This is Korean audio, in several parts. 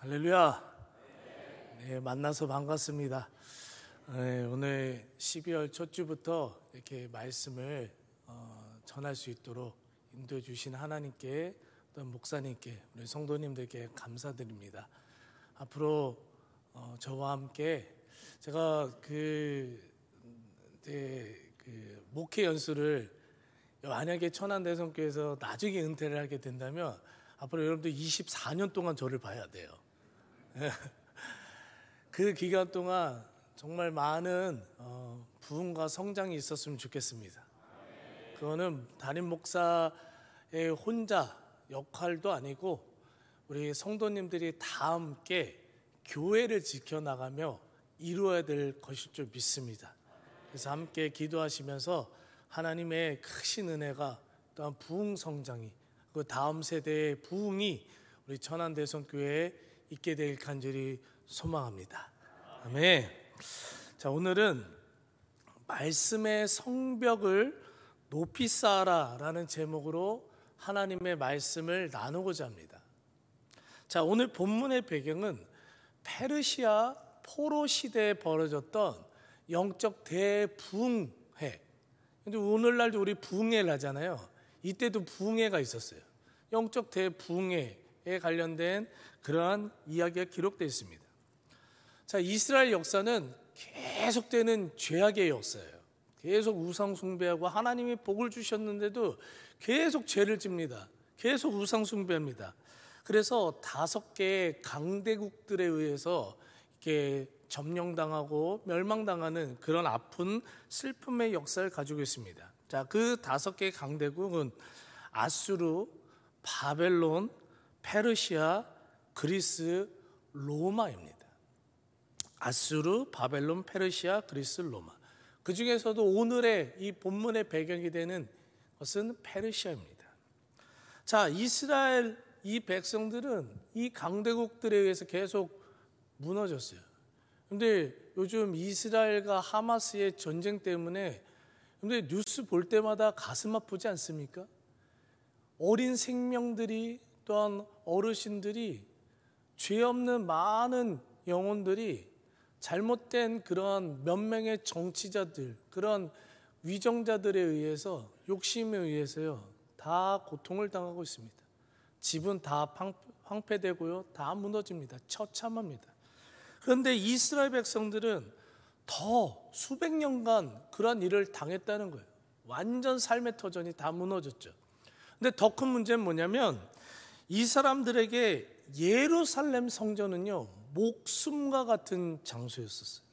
할렐루야. 네, 만나서 반갑습니다. 네, 오늘 12월 첫 주부터 이렇게 말씀을 전할 수 있도록 인도해 주신 하나님께, 또 목사님께, 우리 성도님들께 감사드립니다. 앞으로 저와 함께 제가 목회 연수를 만약에 천안대성교회에서 나중에 은퇴를 하게 된다면 앞으로 여러분들 24년 동안 저를 봐야 돼요. 그 기간 동안 정말 많은 부흥과 성장이 있었으면 좋겠습니다. 그거는 담임 목사의 혼자 역할도 아니고 우리 성도님들이 다 함께 교회를 지켜나가며 이루어야 될 것일 줄 믿습니다. 그래서 함께 기도하시면서 하나님의 크신 은혜가 또한 부흥 성장이, 그 다음 세대의 부흥이 우리 천안대성교회에 있게 될 간절히 소망합니다. 아멘. 자, 오늘은 말씀의 성벽을 높이 쌓아라라는 제목으로 하나님의 말씀을 나누고자 합니다. 자, 오늘 본문의 배경은 페르시아 포로 시대에 벌어졌던 영적 대부흥회. 근데 오늘날도 우리 부흥회를 하잖아요. 이때도 부흥회가 있었어요. 영적 대부흥회에 관련된 그러한 이야기가 기록되어 있습니다. 자, 이스라엘 역사는 계속되는 죄악의 역사예요. 계속 우상 숭배하고 하나님이 복을 주셨는데도 계속 죄를 집니다. 계속 우상 숭배합니다. 그래서 5개의 강대국들에 의해서 이렇게 점령당하고 멸망당하는 그런 아픈 슬픔의 역사를 가지고 있습니다. 자, 그 5개의 강대국은 아수르, 바벨론, 페르시아, 그리스, 로마입니다. 아수르, 바벨론, 페르시아, 그리스, 로마. 그 중에서도 오늘의 이 본문의 배경이 되는 것은 페르시아입니다. 자, 이스라엘 이 백성들은 이 강대국들에 의해서 계속 무너졌어요. 근데 요즘 이스라엘과 하마스의 전쟁 때문에 근데 뉴스 볼 때마다 가슴 아프지 않습니까? 어린 생명들이, 또한 어르신들이, 죄 없는 많은 영혼들이 잘못된 그런 몇 명의 정치자들, 그런 위정자들에 의해서, 욕심에 의해서요, 다 고통을 당하고 있습니다. 집은 다 황폐되고요, 다 무너집니다. 처참합니다. 그런데 이스라엘 백성들은 더 수백 년간 그러한 일을 당했다는 거예요. 완전 삶의 터전이 다 무너졌죠. 근데 더 큰 문제는 뭐냐면 이 사람들에게 예루살렘 성전은요, 목숨과 같은 장소였었어요.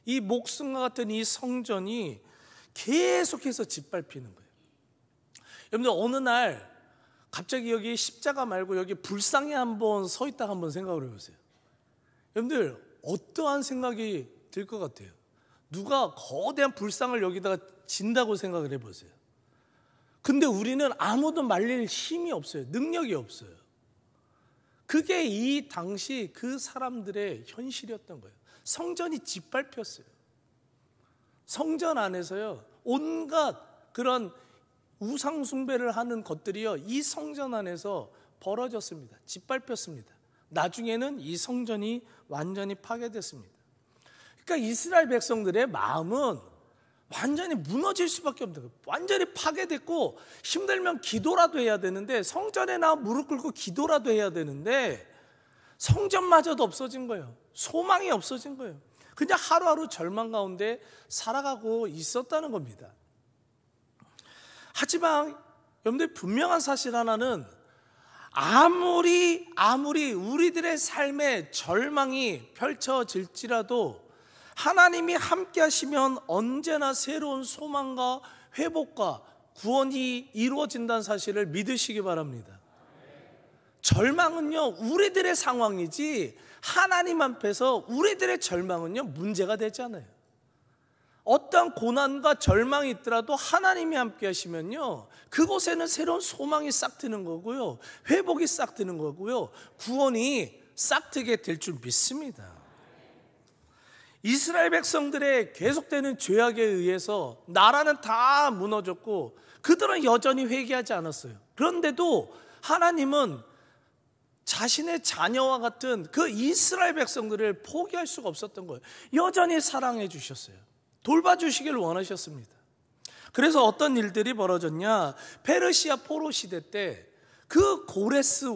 이 목숨과 같은 이 성전이 계속해서 짓밟히는 거예요. 여러분들 어느 날 갑자기 여기 십자가 말고 여기 불상에 한번 서 있다가 한번 생각을 해보세요. 여러분들 어떠한 생각이 들 것 같아요? 누가 거대한 불상을 여기다가 진다고 생각을 해보세요. 근데 우리는 아무도 말릴 힘이 없어요. 능력이 없어요. 그게 이 당시 그 사람들의 현실이었던 거예요. 성전이 짓밟혔어요. 성전 안에서요, 온갖 그런 우상 숭배를 하는 것들이요, 이 성전 안에서 벌어졌습니다. 짓밟혔습니다. 나중에는 이 성전이 완전히 파괴됐습니다. 그러니까 이스라엘 백성들의 마음은 완전히 무너질 수밖에 없는 거예요. 완전히 파괴됐고 힘들면 기도라도 해야 되는데, 성전에 나와 무릎 꿇고 기도라도 해야 되는데 성전마저도 없어진 거예요. 소망이 없어진 거예요. 그냥 하루하루 절망 가운데 살아가고 있었다는 겁니다. 하지만 여러분들 분명한 사실 하나는, 아무리 우리들의 삶에 절망이 펼쳐질지라도 하나님이 함께 하시면 언제나 새로운 소망과 회복과 구원이 이루어진다는 사실을 믿으시기 바랍니다. 절망은요, 우리들의 상황이지 하나님 앞에서 우리들의 절망은요, 문제가 되지 않아요. 어떤 고난과 절망이 있더라도 하나님이 함께 하시면요, 그곳에는 새로운 소망이 싹 트는 거고요, 회복이 싹 트는 거고요, 구원이 싹 트게 될 줄 믿습니다. 이스라엘 백성들의 계속되는 죄악에 의해서 나라는 다 무너졌고 그들은 여전히 회개하지 않았어요. 그런데도 하나님은 자신의 자녀와 같은 그 이스라엘 백성들을 포기할 수가 없었던 거예요. 여전히 사랑해 주셨어요. 돌봐주시길 원하셨습니다. 그래서 어떤 일들이 벌어졌냐, 페르시아 포로 시대 때 그 고레스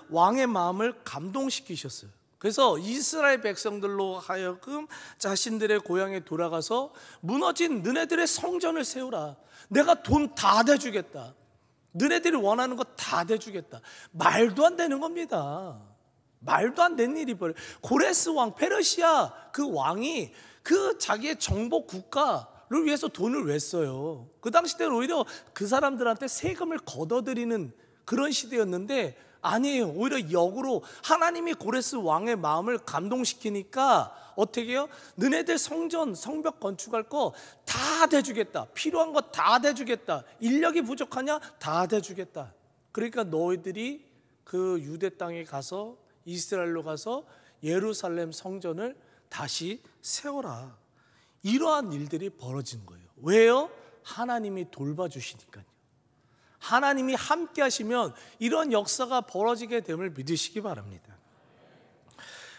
왕의 마음을 감동시키셨어요. 그래서 이스라엘 백성들로 하여금 자신들의 고향에 돌아가서 무너진 너네들의 성전을 세우라. 내가 돈 다 대주겠다. 너네들이 원하는 거 다 대주겠다. 말도 안 되는 겁니다. 말도 안 되는 일이 벌어요. 고레스 왕, 페르시아 그 왕이 그 자기의 정복 국가를 위해서 돈을 왜 써요? 그 당시 때는 오히려 그 사람들한테 세금을 걷어들이는 그런 시대였는데 아니에요. 오히려 역으로 하나님이 고레스 왕의 마음을 감동시키니까 어떻게 해요? 너네들 성전, 성벽 건축할 거 다 대주겠다. 필요한 거 다 대주겠다. 인력이 부족하냐? 다 대주겠다. 그러니까 너희들이 그 유대 땅에 가서 이스라엘로 가서 예루살렘 성전을 다시 세워라. 이러한 일들이 벌어진 거예요. 왜요? 하나님이 돌봐주시니까요. 하나님이 함께 하시면 이런 역사가 벌어지게 됨을 믿으시기 바랍니다.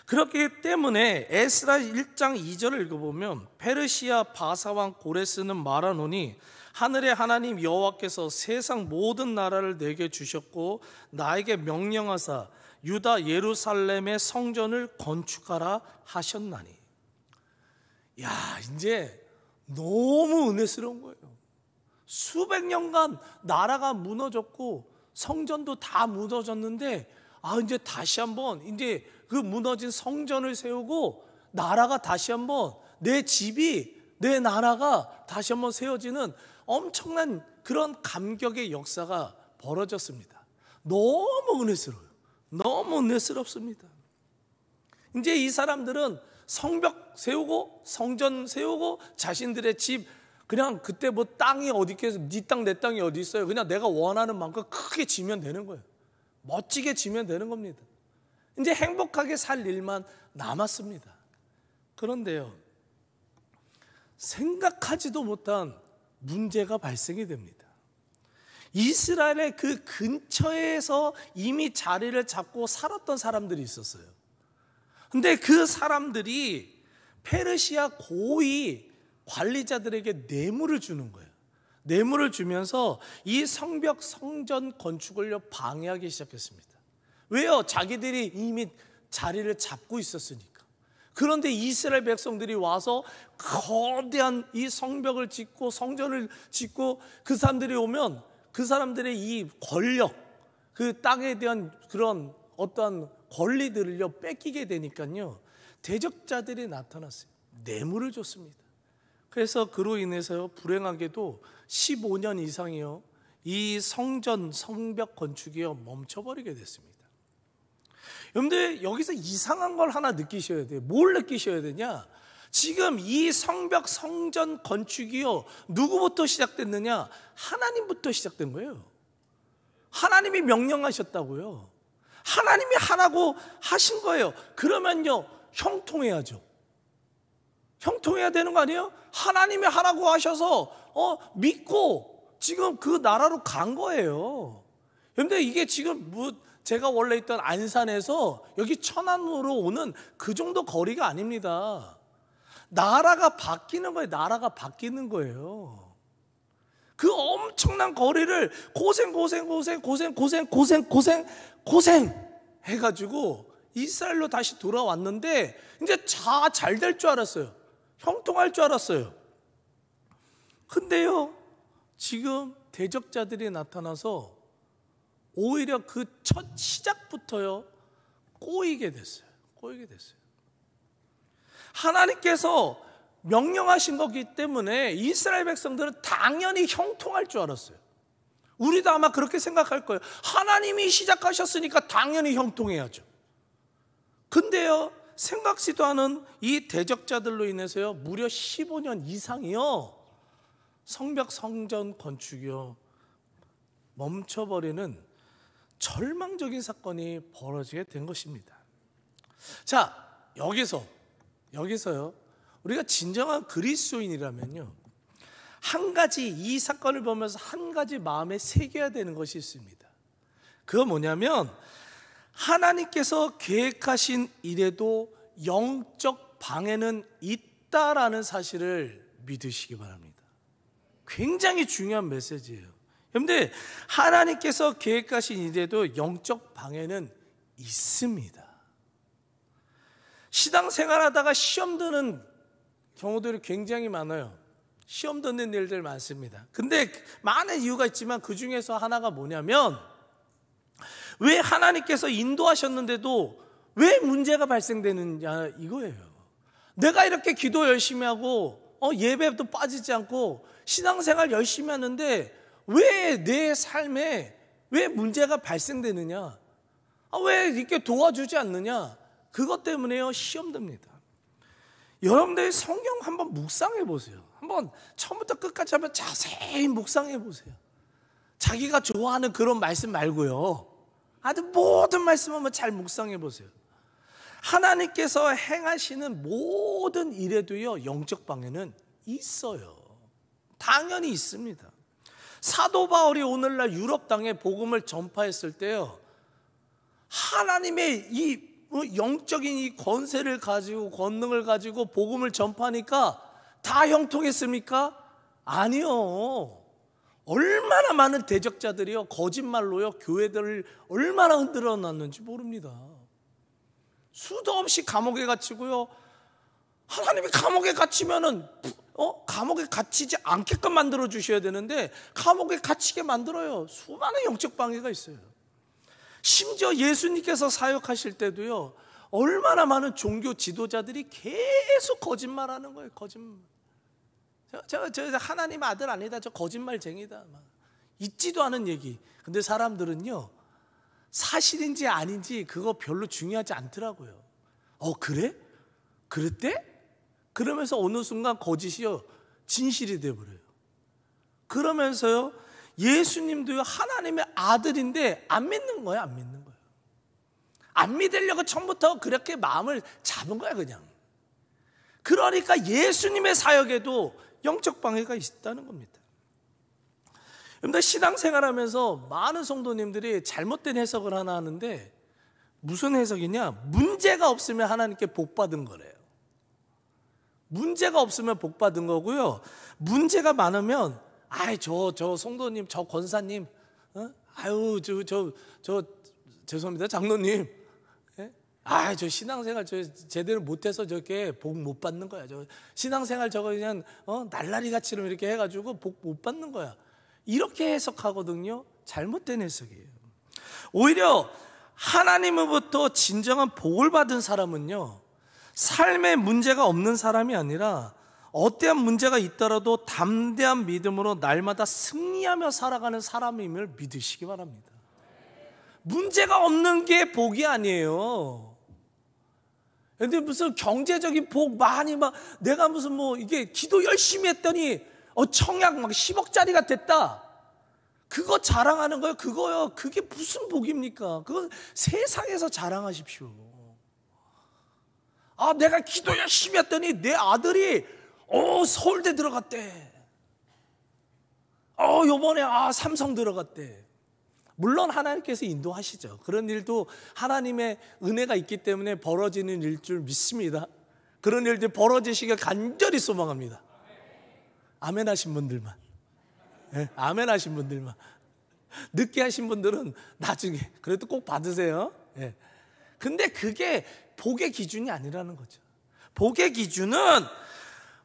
그렇기 때문에 에스라 1장 2절을 읽어보면 페르시아 바사왕 고레스는 말하노니 하늘의 하나님 여호와께서 세상 모든 나라를 내게 주셨고 나에게 명령하사 유다 예루살렘의 성전을 건축하라 하셨나니. 야, 이제 너무 은혜스러운 거예요. 수백 년간 나라가 무너졌고 성전도 다 무너졌는데 이제 다시 한번 이제 그 무너진 성전을 세우고 나라가 다시 한번 내 집이 내 나라가 다시 한번 세워지는 엄청난 그런 감격의 역사가 벌어졌습니다. 너무 은혜스러워요. 너무 은혜스럽습니다. 이제 이 사람들은 성벽 세우고 성전 세우고 자신들의 집 그냥 그때 뭐 땅이 어디 있겠어? 네 땅 내 땅이 어디 있어요? 그냥 내가 원하는 만큼 크게 지면 되는 거예요. 멋지게 지면 되는 겁니다. 이제 행복하게 살 일만 남았습니다. 그런데요, 생각하지도 못한 문제가 발생이 됩니다. 이스라엘의 그 근처에서 이미 자리를 잡고 살았던 사람들이 있었어요. 근데 그 사람들이 페르시아 고위 관리자들에게 뇌물을 주는 거예요. 뇌물을 주면서 이 성벽 성전 건축을 방해하기 시작했습니다. 왜요? 자기들이 이미 자리를 잡고 있었으니까. 그런데 이스라엘 백성들이 와서 거대한 이 성벽을 짓고 성전을 짓고 그 사람들이 오면 그 사람들의 이 권력, 그 땅에 대한 그런 어떠한 권리들을요 뺏기게 되니까요 대적자들이 나타났어요. 뇌물을 줬습니다. 그래서 그로 인해서 불행하게도 15년 이상이요 이 성전 성벽 건축이요 멈춰버리게 됐습니다. 여러분들 여기서 이상한 걸 하나 느끼셔야 돼요. 뭘 느끼셔야 되냐? 지금 이 성벽 성전 건축이요 누구부터 시작됐느냐? 하나님부터 시작된 거예요. 하나님이 명령하셨다고요. 하나님이 하라고 하신 거예요. 그러면요 형통해야죠. 형통해야 되는 거 아니에요? 하나님이 하라고 하셔서 믿고 지금 그 나라로 간 거예요. 그런데 이게 지금 제가 원래 있던 안산에서 여기 천안으로 오는 그 정도 거리가 아닙니다. 나라가 바뀌는 거예요. 나라가 바뀌는 거예요. 그 엄청난 거리를 고생 해가지고 이스라엘로 다시 돌아왔는데 이제 잘 될 줄 알았어요. 형통할 줄 알았어요. 근데요 지금 대적자들이 나타나서 오히려 그 첫 시작부터요 꼬이게 됐어요. 하나님께서 명령하신 거기 때문에 이스라엘 백성들은 당연히 형통할 줄 알았어요. 우리도 아마 그렇게 생각할 거예요. 하나님이 시작하셨으니까 당연히 형통해야죠. 근데요 생각지도 않은 이 대적자들로 인해서요 무려 15년 이상이요 성벽 성전 건축이요 멈춰버리는 절망적인 사건이 벌어지게 된 것입니다. 자, 여기서요 우리가 진정한 그리스도인이라면요 한 가지 이 사건을 보면서 한 가지 마음에 새겨야 되는 것이 있습니다. 그거 뭐냐면 하나님께서 계획하신 일에도 영적 방해는 있다라는 사실을 믿으시기 바랍니다. 굉장히 중요한 메시지예요. 그런데 하나님께서 계획하신 일에도 영적 방해는 있습니다. 신앙생활하다가 시험 드는 경우들이 굉장히 많아요. 시험 듣는 일들 많습니다. 근데 많은 이유가 있지만 그 중에서 하나가 뭐냐면, 왜 하나님께서 인도하셨는데도 왜 문제가 발생되느냐 이거예요. 내가 이렇게 기도 열심히 하고 예배도 빠지지 않고 신앙생활 열심히 하는데 왜 내 삶에 왜 문제가 발생되느냐, 왜 이렇게 도와주지 않느냐, 그것 때문에요 시험 듭니다. 여러분들 성경 한번 묵상해 보세요. 한번 처음부터 끝까지 한번 자세히 묵상해 보세요. 자기가 좋아하는 그런 말씀 말고요, 아주 모든 말씀 한번 잘 묵상해 보세요. 하나님께서 행하시는 모든 일에도요 영적 방해는 있어요. 당연히 있습니다. 사도 바울이 오늘날 유럽 땅에 복음을 전파했을 때요, 하나님의 이 영적인 이 권세를 가지고 권능을 가지고 복음을 전파하니까 다 형통했습니까? 아니요. 얼마나 많은 대적자들이요 거짓말로요 교회들을 얼마나 흔들어 놨는지 모릅니다. 수도 없이 감옥에 갇히고요. 하나님이 감옥에 갇히면은 감옥에 갇히지 않게끔 만들어 주셔야 되는데 감옥에 갇히게 만들어요. 수많은 영적 방해가 있어요. 심지어 예수님께서 사역하실 때도요 얼마나 많은 종교 지도자들이 계속 거짓말하는 거예요. 거짓말. 저 하나님 아들 아니다, 저 거짓말쟁이다, 막 있지도 않은 얘기. 근데 사람들은요 사실인지 아닌지 그거 별로 중요하지 않더라고요. 그래? 그랬대? 그러면서 어느 순간 거짓이요 진실이 돼버려요. 그러면서요 예수님도요 하나님의 아들인데 안 믿는 거예요. 안 믿는 거예요. 안 믿으려고 처음부터 그렇게 마음을 잡은 거야 그냥. 그러니까 예수님의 사역에도 영적 방해가 있다는 겁니다. 그런데 신앙생활하면서 많은 성도님들이 잘못된 해석을 하나 하는데, 무슨 해석이냐, 문제가 없으면 하나님께 복 받은 거래요. 문제가 없으면 복 받은 거고요, 문제가 많으면 저 성도님, 저 권사님, 죄송합니다 장로님, 저 신앙생활 제대로 못해서 저렇게 복 못 받는 거야. 저 신앙생활 저거 그냥 날라리 같이로 이렇게 해가지고 복 못 받는 거야. 이렇게 해석하거든요. 잘못된 해석이에요. 오히려 하나님으로부터 진정한 복을 받은 사람은요 삶에 문제가 없는 사람이 아니라 어떠한 문제가 있더라도 담대한 믿음으로 날마다 승리하며 살아가는 사람임을 믿으시기 바랍니다. 문제가 없는 게 복이 아니에요. 근데 무슨 경제적인 복 많이 내가 무슨 이게 기도 열심히 했더니 청약 10억짜리가 됐다, 그거 자랑하는 거예요. 그게 무슨 복입니까? 그건 세상에서 자랑하십시오. 내가 기도 열심히 했더니 내 아들이 서울대 들어갔대, 요번에 삼성 들어갔대. 물론 하나님께서 인도하시죠. 그런 일도 하나님의 은혜가 있기 때문에 벌어지는 일 줄 믿습니다. 그런 일들이 벌어지시길 간절히 소망합니다. 아멘 하신 분들만, 아멘 하신 분들만. 늦게 하신 분들은 나중에 그래도 꼭 받으세요. 근데 그게 복의 기준이 아니라는 거죠. 복의 기준은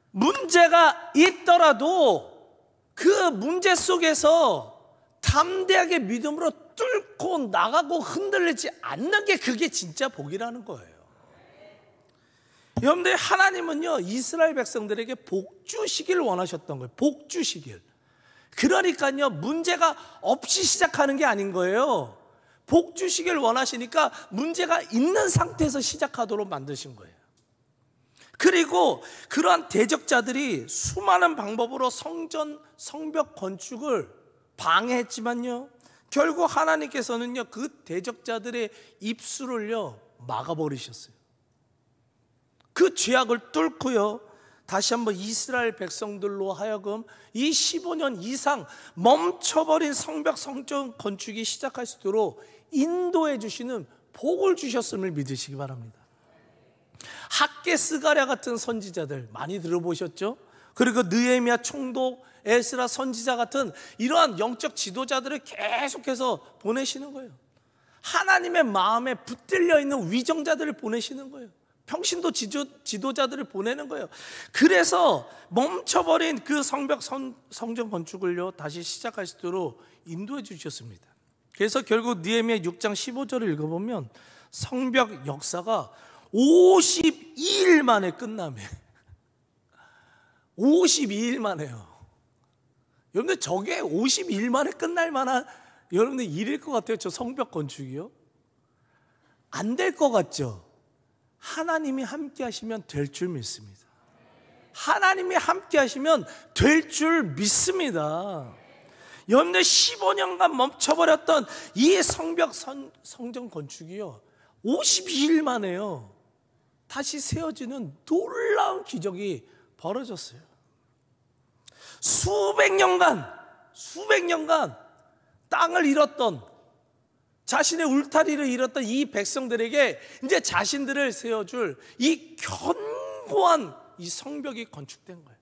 문제가 있더라도 그 문제 속에서 담대하게 믿음으로 뚫고 나가고 흔들리지 않는 게 그게 진짜 복이라는 거예요. 여러분들, 하나님은요 이스라엘 백성들에게 복 주시길 원하셨던 거예요. 복 주시길. 그러니까요 문제가 없이 시작하는 게 아닌 거예요. 복 주시길 원하시니까 문제가 있는 상태에서 시작하도록 만드신 거예요. 그리고 그러한 대적자들이 수많은 방법으로 성벽 건축을 방해했지만요 결국 하나님께서는요 그 대적자들의 입술을요 막아버리셨어요. 그 죄악을 뚫고요 다시 한번 이스라엘 백성들로 하여금 이 15년 이상 멈춰버린 성벽 성전 건축이 시작할 수 있도록 인도해 주시는 복을 주셨음을 믿으시기 바랍니다. 학개 스가랴 같은 선지자들 많이 들어보셨죠? 그리고 느헤미야 총독, 에스라 선지자 같은 이러한 영적 지도자들을 계속해서 보내시는 거예요. 하나님의 마음에 붙들려 있는 위정자들을 보내시는 거예요. 평신도 지도자들을 보내는 거예요. 그래서 멈춰버린 그 성벽 성전 건축을요 다시 시작할 수 있도록 인도해 주셨습니다. 그래서 결국 느헤미야 6장 15절을 읽어보면 성벽 역사가 52일 만에 끝나며 52일 만에요. 여러분들 저게 52일 만에 끝날 만한 여러분들 일일 것 같아요. 저 성벽 건축이요? 안 될 것 같죠? 하나님이 함께 하시면 될 줄 믿습니다. 하나님이 함께 하시면 될 줄 믿습니다. 여러분들 15년간 멈춰버렸던 이 성벽 성전 건축이요 52일 만에요 다시 세워지는 놀라운 기적이 벌어졌어요. 수백 년간 땅을 잃었던, 자신의 울타리를 잃었던 이 백성들에게 이제 자신들을 세워줄 이 견고한 이 성벽이 건축된 거예요.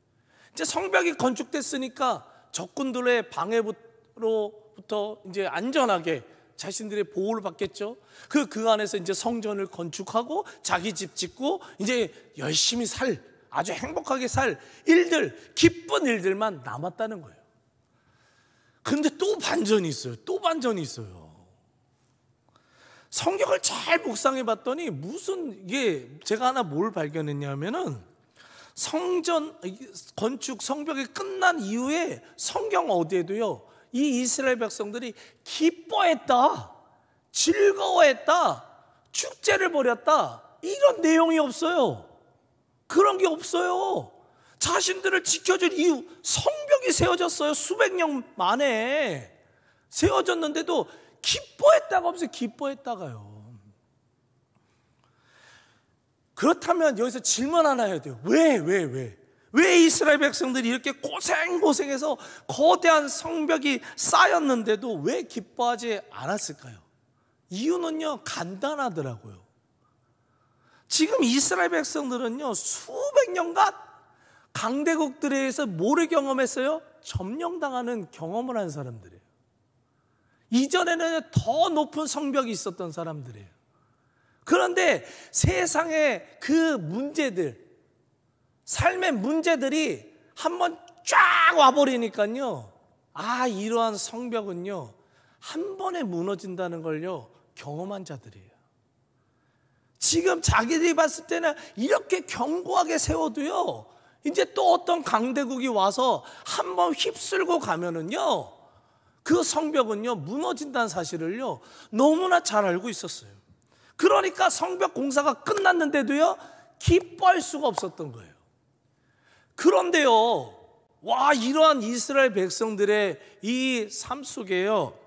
이제 성벽이 건축됐으니까 적군들의 방해로부터 이제 안전하게 자신들의 보호를 받겠죠. 그 안에서 이제 성전을 건축하고 자기 집 짓고 이제 열심히 아주 행복하게 살 일들, 기쁜 일들만 남았다는 거예요. 그런데 또 반전이 있어요. 성경을 잘 묵상해 봤더니 이게 제가 하나 뭘 발견했냐면은 성전 건축 성벽이 끝난 이후에 성경 어디에도요 이 이스라엘 백성들이 기뻐했다, 즐거워했다, 축제를 벌였다 이런 내용이 없어요. 그런 게 없어요. 자신들을 지켜줄 이유, 성벽이 세워졌어요. 수백 년 만에 세워졌는데도 기뻐했다가 없어요. 기뻐했다가요. 그렇다면 여기서 질문 하나 해야 돼요. 왜 이스라엘 백성들이 이렇게 고생해서 거대한 성벽이 쌓였는데도 왜 기뻐하지 않았을까요? 이유는요 간단하더라고요. 지금 이스라엘 백성들은요 수백 년간 강대국들에 의해서 뭐를 경험했어요? 점령당하는 경험을 한 사람들이에요. 이전에는 더 높은 성벽이 있었던 사람들이에요. 그런데 세상의 그 문제들, 삶의 문제들이 한번 쫙 와버리니까요 이러한 성벽은요 한 번에 무너진다는 걸요 경험한 자들이에요. 지금 자기들이 봤을 때는 이렇게 견고하게 세워도요 이제 또 어떤 강대국이 와서 한번 휩쓸고 가면은요 그 성벽은요 무너진다는 사실을요 너무나 잘 알고 있었어요. 그러니까 성벽 공사가 끝났는데도요 기뻐할 수가 없었던 거예요. 그런데요 이러한 이스라엘 백성들의 이 삶 속에요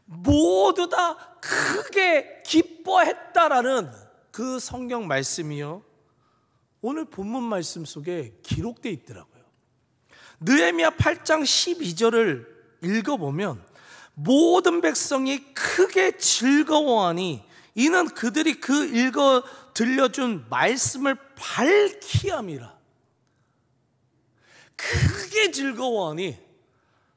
모두 다 크게 기뻐했다라는 그 성경 말씀이요 오늘 본문 말씀 속에 기록되어 있더라고요. 느헤미야 8장 12절을 읽어보면 모든 백성이 크게 즐거워하니 이는 그들이 그 읽어 들려준 말씀을 밝히 함이라. 크게 즐거워하니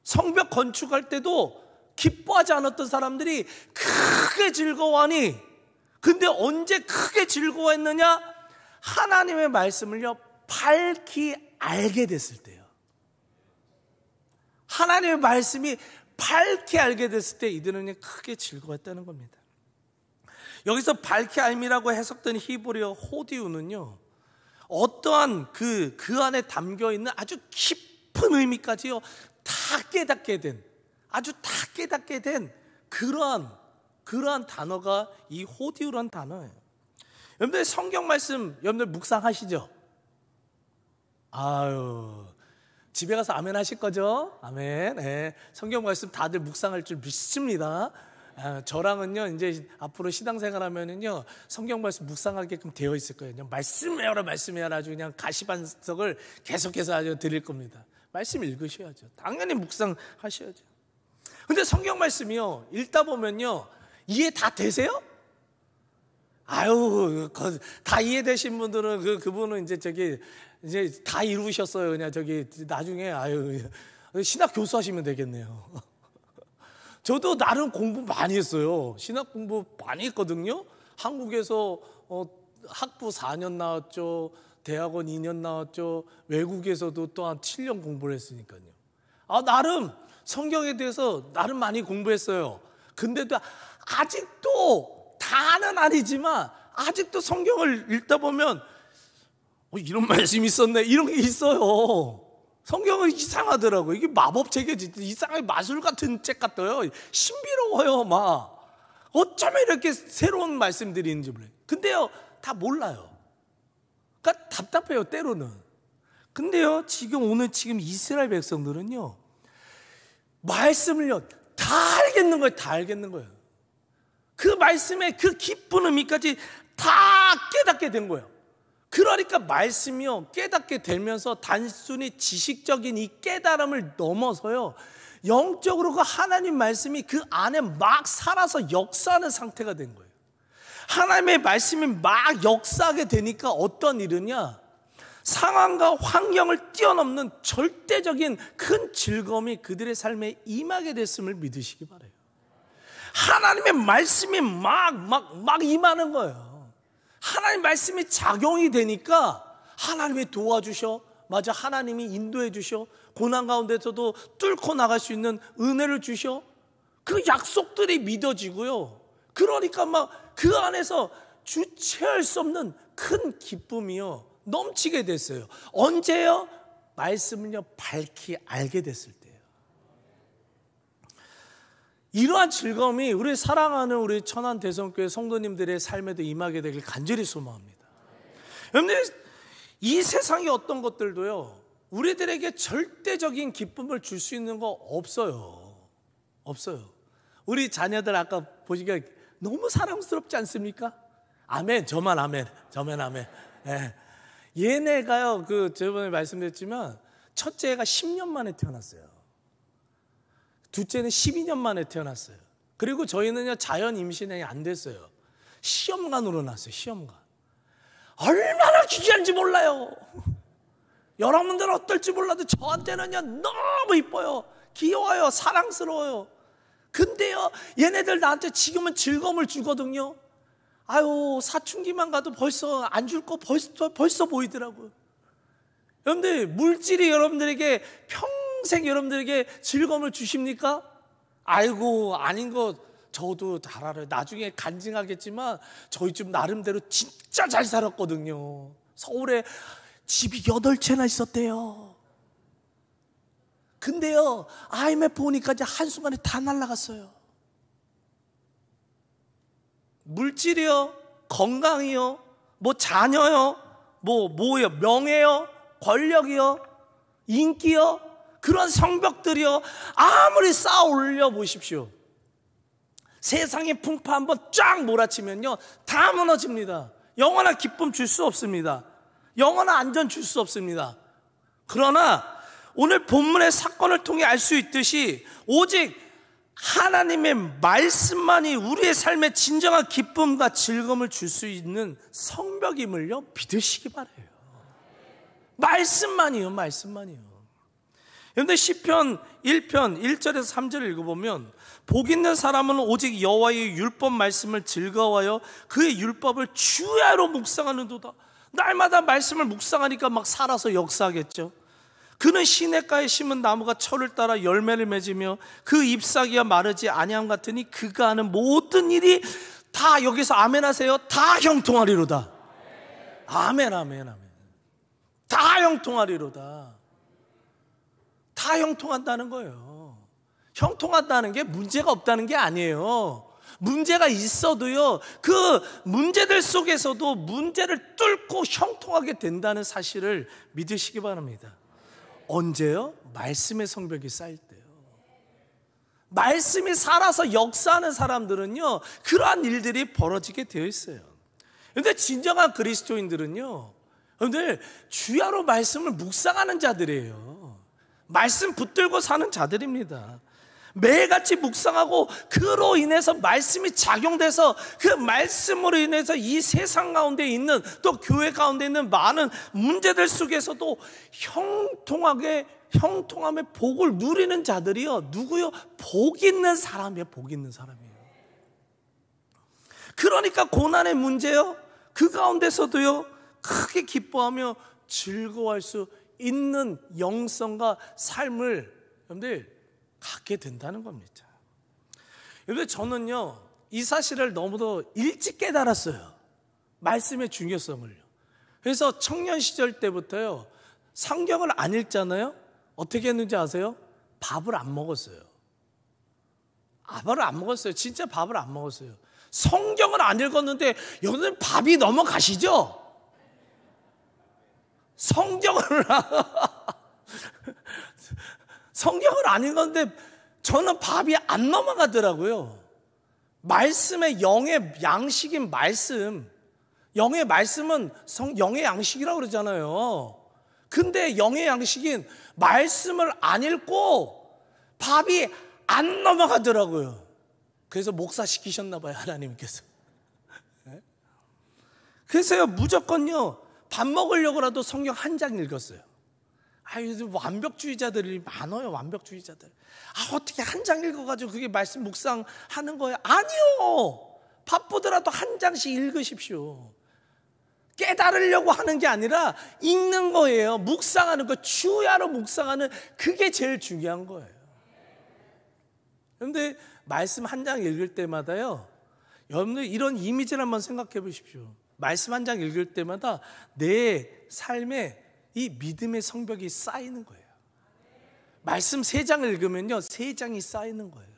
성벽 건축할 때도 기뻐하지 않았던 사람들이 크게 즐거워하니 근데 언제 크게 즐거워했느냐? 하나님의 말씀을요 밝히 알게 됐을 때요. 하나님의 말씀이 밝히 알게 됐을 때 이들은 크게 즐거웠다는 겁니다. 여기서 밝히 알미라고 해석된 히브리어 호디우는요 어떠한 그 안에 담겨있는 아주 깊은 의미까지요 다 깨닫게 된 아주 다 깨닫게 된 그러한 단어가 이 호디우란 단어예요. 여러분들 성경 말씀 여러분들 묵상하시죠? 집에 가서 아멘 하실 거죠? 아멘. 네. 성경 말씀 다들 묵상할 줄 믿습니다. 저랑은요 이제 앞으로 신앙생활 하면은요 성경 말씀 묵상하게끔 되어 있을 거예요. 말씀해라 말씀해라 아주 그냥 가시반석을 계속해서 아주 드릴 겁니다. 말씀 읽으셔야죠. 당연히 묵상하셔야죠. 근데 성경 말씀이요 읽다 보면요 이해 다 되세요? 아유 다 이해되신 분들은 그분은 이제 다 이루셨어요. 그냥 나중에 신학 교수 하시면 되겠네요. 저도 나름 공부 많이 했어요. 신학 공부 많이 했거든요. 한국에서 학부 4년 나왔죠. 대학원 2년 나왔죠. 외국에서도 또 한 7년 공부를 했으니까요. 나름 성경에 대해서 나름 많이 공부했어요. 근데도 아직도 다는 아니지만 아직도 성경을 읽다 보면 이런 말씀이 있었네 이런 게 있어요. 성경은 이상하더라고요. 이게 마법 책이지 이상하게 마술 같은 책 같아요. 신비로워요. 막 어쩌면 이렇게 새로운 말씀들이 있는지 몰라요. 근데요 다 몰라요. 그러니까 답답해요 때로는. 근데요 오늘 이스라엘 백성들은요 말씀을요 다 알겠는 거예요. 다 알겠는 거예요. 그 말씀의 그 깊은 의미까지 다 깨닫게 된 거예요. 그러니까 말씀이요 깨닫게 되면서 단순히 지식적인 이 깨달음을 넘어서요 영적으로 그 하나님 말씀이 그 안에 막 살아서 역사하는 상태가 된 거예요. 하나님의 말씀이 막 역사하게 되니까 어떤 일이냐, 상황과 환경을 뛰어넘는 절대적인 큰 즐거움이 그들의 삶에 임하게 됐음을 믿으시기 바라요. 하나님의 말씀이 막 임하는 거예요. 하나님 말씀이 작용이 되니까 하나님이 도와주셔. 맞아, 하나님이 인도해 주셔. 고난 가운데서도 뚫고 나갈 수 있는 은혜를 주셔. 그 약속들이 믿어지고요. 그러니까 막 그 안에서 주체할 수 없는 큰 기쁨이요 넘치게 됐어요. 언제요? 말씀을요 밝히 알게 됐을 때예요. 이러한 즐거움이 우리 사랑하는 우리 천안 대성교회 성도님들의 삶에도 임하게 되길 간절히 소망합니다. 여러분들, 이 세상의 어떤 것들도요 우리들에게 절대적인 기쁨을 줄 수 있는 거 없어요. 우리 자녀들 아까 보시기에 너무 사랑스럽지 않습니까? 아멘. 저만 아멘. 예. 얘네가요 저번에 말씀드렸지만 첫째가 10년 만에 태어났어요. 둘째는 12년 만에 태어났어요. 그리고 저희는요 자연 임신이 안 됐어요. 시험관으로 났어요. 시험관. 얼마나 귀한지 몰라요. 여러분들은 어떨지 몰라도 저한테는요 너무 이뻐요. 귀여워요. 사랑스러워요. 근데요 얘네들 나한테 지금은 즐거움을 주거든요. 사춘기만 가도 벌써 안 줄 거 벌써 보이더라고요. 여러분들, 물질이 여러분들에게 평생 여러분들에게 즐거움을 주십니까? 아닌 거 저도 잘 알아요. 나중에 간증하겠지만 저희 집 나름대로 진짜 잘 살았거든요. 서울에 집이 8채나 있었대요. 근데요 IMF 오니까 이제 한순간에 다 날아갔어요. 물질이요, 건강이요, 자녀요, 뭐요, 명예요, 권력이요, 인기요, 그런 성벽들이요 아무리 쌓아 올려 보십시오. 세상의 풍파 한번 쫙 몰아치면요 다 무너집니다. 영원한 기쁨 줄 수 없습니다. 영원한 안전 줄 수 없습니다. 그러나 오늘 본문의 사건을 통해 알 수 있듯이 오직 하나님의 말씀만이 우리의 삶에 진정한 기쁨과 즐거움을 줄 수 있는 성벽임을요 믿으시기 바라요. 말씀만이요. 그런데 시편 1편 1절에서 3절을 읽어보면 복 있는 사람은 오직 여호와의 율법 말씀을 즐거워하여 그의 율법을 주야로 묵상하는도다. 날마다 말씀을 묵상하니까 막 살아서 역사하겠죠. 그는 시냇가에 심은 나무가 철을 따라 열매를 맺으며 그 잎사귀가 마르지 아니함 같으니 그가 하는 모든 일이 다, 여기서 아멘 하세요, 다 형통하리로다. 아멘. 다 형통하리로다. 다 형통한다는 거예요. 형통한다는 게 문제가 없다는 게 아니에요. 문제가 있어도요 그 문제들 속에서도 문제를 뚫고 형통하게 된다는 사실을 믿으시기 바랍니다. 언제요? 말씀의 성벽이 쌓일 때요. 말씀이 살아서 역사하는 사람들은요, 그러한 일들이 벌어지게 되어 있어요. 그런데 진정한 그리스도인들은요, 여러분들 주야로 말씀을 묵상하는 자들이에요. 말씀 붙들고 사는 자들입니다. 매일같이 묵상하고 그로 인해서 말씀이 작용돼서 그 말씀으로 인해서 이 세상 가운데 있는, 또 교회 가운데 있는 많은 문제들 속에서도 형통함의 복을 누리는 자들이요, 누구요? 복 있는 사람이에요. 복 있는 사람이에요. 그러니까 고난의 문제요, 그 가운데서도요 크게 기뻐하며 즐거워할 수 있는 영성과 삶을 여러분들 갖게 된다는 겁니다. 여러분, 저는요 이 사실을 너무도 일찍 깨달았어요. 말씀의 중요성을요. 그래서 청년 시절 때부터요 성경을 안 읽잖아요. 어떻게 했는지 아세요? 밥을 안 먹었어요. 밥을 안 먹었어요. 진짜 밥을 안 먹었어요. 성경을 안 읽었는데 여러분 밥이 넘어가시죠? 성경을 안 읽었는데 저는 밥이 안 넘어가더라고요. 말씀의 영의 양식인 말씀, 영의 말씀은 영의 양식이라고 그러잖아요. 근데 영의 양식인 말씀을 안 읽고 밥이 안 넘어가더라고요. 그래서 목사 시키셨나 봐요, 하나님께서. 그래서요 무조건요 밥 먹으려고라도 성경 한 장 읽었어요. 요즘 완벽주의자들이 많아요. 완벽주의자들. 어떻게 한 장 읽어가지고 그게 말씀 묵상하는 거예요? 아니요. 바쁘더라도 한 장씩 읽으십시오. 깨달으려고 하는 게 아니라 읽는 거예요. 묵상하는 거, 주야로 묵상하는, 그게 제일 중요한 거예요. 그런데 말씀 한 장 읽을 때마다요, 여러분들 이런 이미지를 한번 생각해 보십시오. 말씀 한 장 읽을 때마다 내 삶에 이 믿음의 성벽이 쌓이는 거예요. 말씀 3장 읽으면요 3장이 쌓이는 거예요.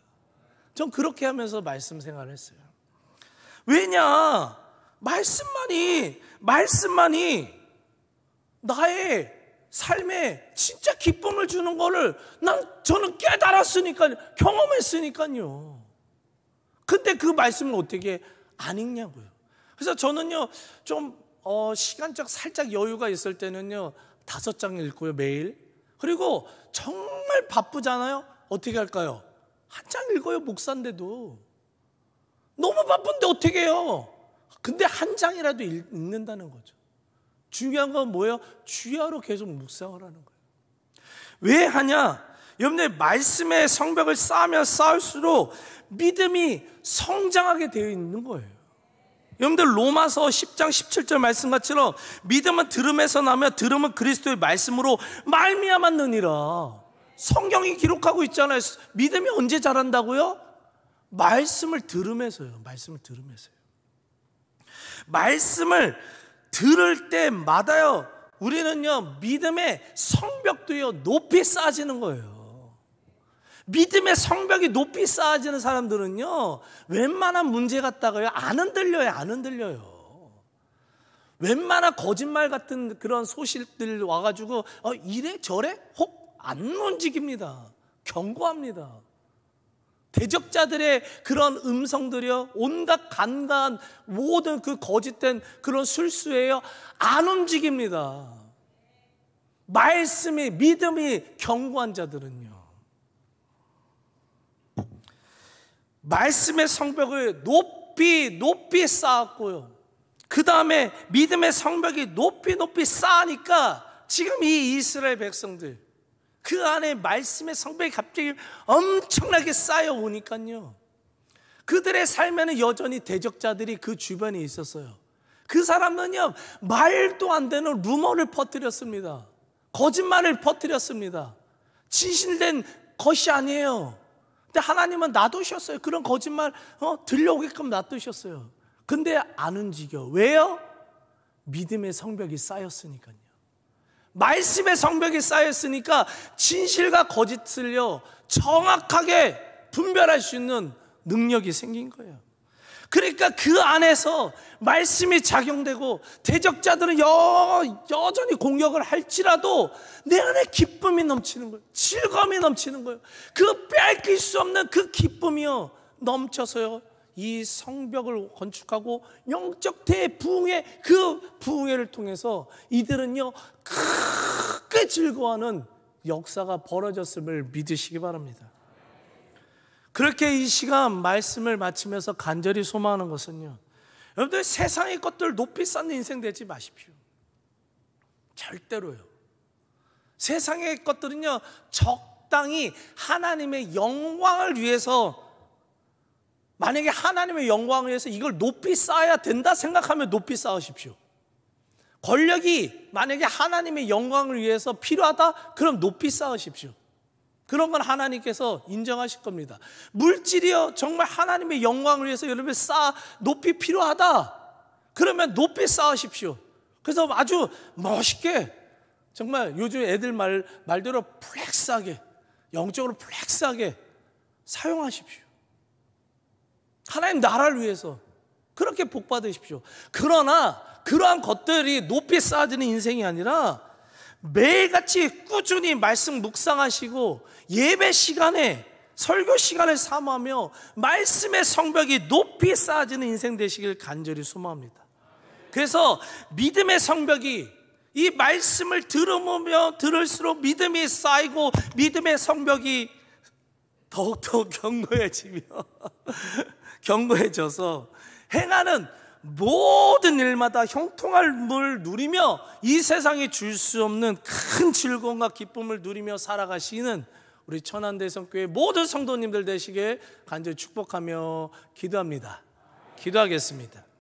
전 그렇게 하면서 말씀 생활을 했어요. 왜냐? 말씀만이 나의 삶에 진짜 기쁨을 주는 거를 저는 깨달았으니까요, 경험했으니까요. 근데 그 말씀을 어떻게 안 읽냐고요. 그래서 저는요 좀 시간적 살짝 여유가 있을 때는요 5장 읽고요 매일. 그리고 정말 바쁘잖아요. 어떻게 할까요? 한 장 읽어요. 목사인데도 너무 바쁜데 어떻게 해요? 근데 한 장이라도 읽는다는 거죠. 중요한 건 뭐예요? 주야로 계속 묵상을 하는 거예요. 왜 하냐? 여러분들 말씀의 성벽을 쌓으면 쌓을수록 믿음이 성장하게 되어 있는 거예요. 여러분들 로마서 10장 17절 말씀같이로 믿음은 들음에서 나며 들음은 그리스도의 말씀으로 말미암았느니라. 성경이 기록하고 있잖아요. 믿음이 언제 자란다고요? 말씀을 들으면서요. 말씀을 들으면서요. 말씀을 들을 때마다요 우리는요 믿음의 성벽도요 높이 쌓아지는 거예요. 믿음의 성벽이 높이 쌓아지는 사람들은요 웬만한 문제 같다가요 안 흔들려요. 웬만한 거짓말 같은 그런 소식들 와가지고 이래 저래 혹 안 움직입니다. 견고합니다. 대적자들의 그런 음성들이요 온갖 간간 모든 그 거짓된 그런 술수예요 안 움직입니다. 말씀이, 믿음이 견고한 자들은요 말씀의 성벽을 높이 쌓았고요, 그 다음에 믿음의 성벽이 높이 쌓으니까 지금 이 이스라엘 백성들 그 안에 말씀의 성벽이 갑자기 엄청나게 쌓여오니까요 그들의 삶에는 여전히 대적자들이 그 주변에 있었어요. 그 사람은요 말도 안 되는 루머를 퍼뜨렸습니다. 거짓말을 퍼뜨렸습니다. 진실된 것이 아니에요. 근데 하나님은 놔두셨어요. 그런 거짓말 들려오게끔 놔두셨어요. 근데 안 움직여. 왜요? 믿음의 성벽이 쌓였으니까요. 말씀의 성벽이 쌓였으니까 진실과 거짓을요 정확하게 분별할 수 있는 능력이 생긴 거예요. 그러니까 그 안에서 말씀이 작용되고 대적자들은 여전히 공격을 할지라도 내 안에 기쁨이 넘치는 거예요. 즐거움이 넘치는 거예요. 그 뺏길 수 없는 그 기쁨이요 넘쳐서요 이 성벽을 건축하고 영적 대부흥회, 그 부흥회를 통해서 이들은요 크게 즐거워하는 역사가 벌어졌음을 믿으시기 바랍니다. 그렇게 이 시간 말씀을 마치면서 간절히 소망하는 것은요, 여러분들 세상의 것들 높이 쌓는 인생 되지 마십시오. 절대로요. 세상의 것들은요 적당히 하나님의 영광을 위해서, 만약에 하나님의 영광을 위해서 이걸 높이 쌓아야 된다 생각하면 높이 쌓으십시오. 권력이 만약에 하나님의 영광을 위해서 필요하다, 그럼 높이 쌓으십시오. 그런 건 하나님께서 인정하실 겁니다. 물질이요 정말 하나님의 영광을 위해서 여러분 높이 필요하다, 그러면 높이 쌓으십시오. 그래서 아주 멋있게, 정말 요즘 애들 말대로 플렉스하게, 영적으로 플렉스하게 사용하십시오. 하나님 나라를 위해서 그렇게 복 받으십시오. 그러나 그러한 것들이 높이 쌓아지는 인생이 아니라 매일같이 꾸준히 말씀 묵상하시고 예배 시간에, 설교 시간을 사모하며 말씀의 성벽이 높이 쌓아지는 인생 되시길 간절히 소망합니다. 그래서 믿음의 성벽이, 이 말씀을 들으면 들을수록 믿음이 쌓이고 믿음의 성벽이 더욱더 견고해져서 행하는 모든 일마다 형통함을 누리며 이 세상이 줄 수 없는 큰 즐거움과 기쁨을 누리며 살아가시는 우리 천안대성교회 모든 성도님들 되시게 간절히 축복하며 기도합니다. 기도하겠습니다.